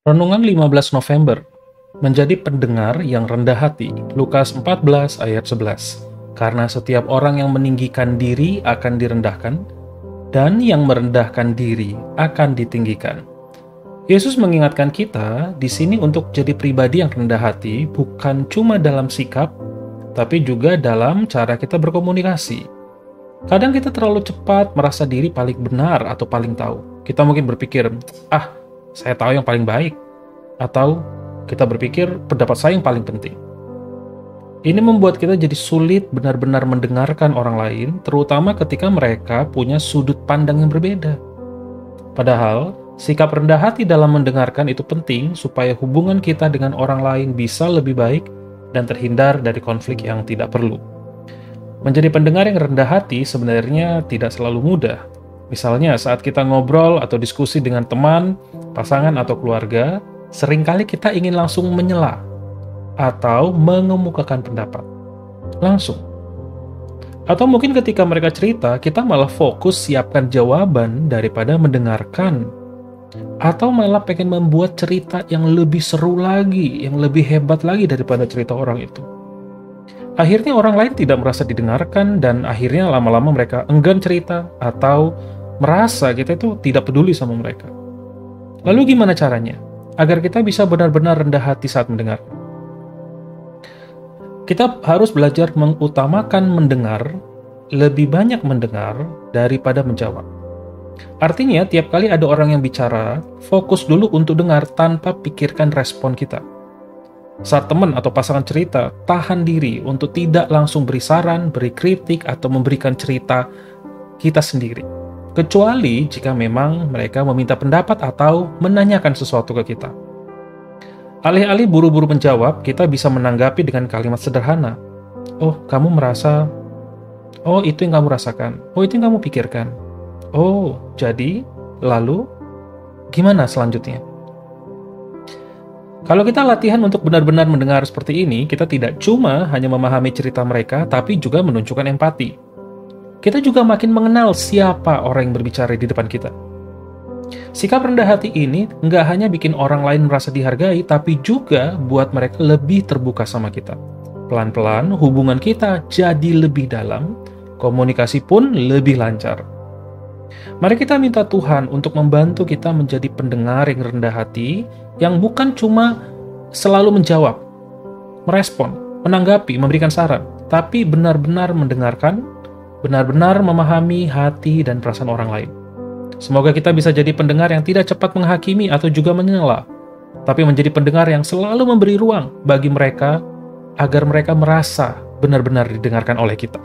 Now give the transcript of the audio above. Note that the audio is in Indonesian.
Renungan 15 November, menjadi pendengar yang rendah hati, Lukas 14 ayat 11. Karena setiap orang yang meninggikan diri akan direndahkan, dan yang merendahkan diri akan ditinggikan. Yesus mengingatkan kita di sini untuk jadi pribadi yang rendah hati, bukan cuma dalam sikap, tapi juga dalam cara kita berkomunikasi. Kadang kita terlalu cepat merasa diri paling benar atau paling tahu. Kita mungkin berpikir, saya tahu yang paling baik. Atau kita berpikir pendapat saya yang paling penting. Ini membuat kita jadi sulit benar-benar mendengarkan orang lain, terutama ketika mereka punya sudut pandang yang berbeda. Padahal, sikap rendah hati dalam mendengarkan itu penting supaya hubungan kita dengan orang lain bisa lebih baik dan terhindar dari konflik yang tidak perlu. Menjadi pendengar yang rendah hati sebenarnya tidak selalu mudah. Misalnya saat kita ngobrol atau diskusi dengan teman, pasangan atau keluarga, seringkali kita ingin langsung menyela atau mengemukakan pendapat. Langsung. Atau mungkin ketika mereka cerita, kita malah fokus siapkan jawaban daripada mendengarkan. Atau malah pengen membuat cerita yang lebih seru lagi, yang lebih hebat lagi daripada cerita orang itu. Akhirnya orang lain tidak merasa didengarkan dan akhirnya lama-lama mereka enggan cerita atau merasa kita itu tidak peduli sama mereka. Lalu gimana caranya? Agar kita bisa benar-benar rendah hati saat mendengar. Kita harus belajar mengutamakan mendengar, lebih banyak mendengar daripada menjawab. Artinya, tiap kali ada orang yang bicara, fokus dulu untuk dengar tanpa pikirkan respon kita. Saat teman atau pasangan cerita, tahan diri untuk tidak langsung beri saran, beri kritik, atau memberikan cerita kita sendiri. Kecuali jika memang mereka meminta pendapat atau menanyakan sesuatu ke kita. Alih-alih buru-buru menjawab, kita bisa menanggapi dengan kalimat sederhana. Oh, kamu merasa? Oh, itu yang kamu rasakan. Oh, itu yang kamu pikirkan. Oh, jadi? Lalu? Gimana selanjutnya? Kalau kita latihan untuk benar-benar mendengar seperti ini, kita tidak cuma hanya memahami cerita mereka, tapi juga menunjukkan empati. Kita juga makin mengenal siapa orang yang berbicara di depan kita. Sikap rendah hati ini nggak hanya bikin orang lain merasa dihargai, tapi juga buat mereka lebih terbuka sama kita. Pelan-pelan, hubungan kita jadi lebih dalam, komunikasi pun lebih lancar. Mari kita minta Tuhan untuk membantu kita menjadi pendengar yang rendah hati, yang bukan cuma selalu menjawab, merespon, menanggapi, memberikan saran, tapi benar-benar mendengarkan, benar-benar memahami hati dan perasaan orang lain. Semoga kita bisa jadi pendengar yang tidak cepat menghakimi atau juga menyela, tapi menjadi pendengar yang selalu memberi ruang bagi mereka agar mereka merasa benar-benar didengarkan oleh kita.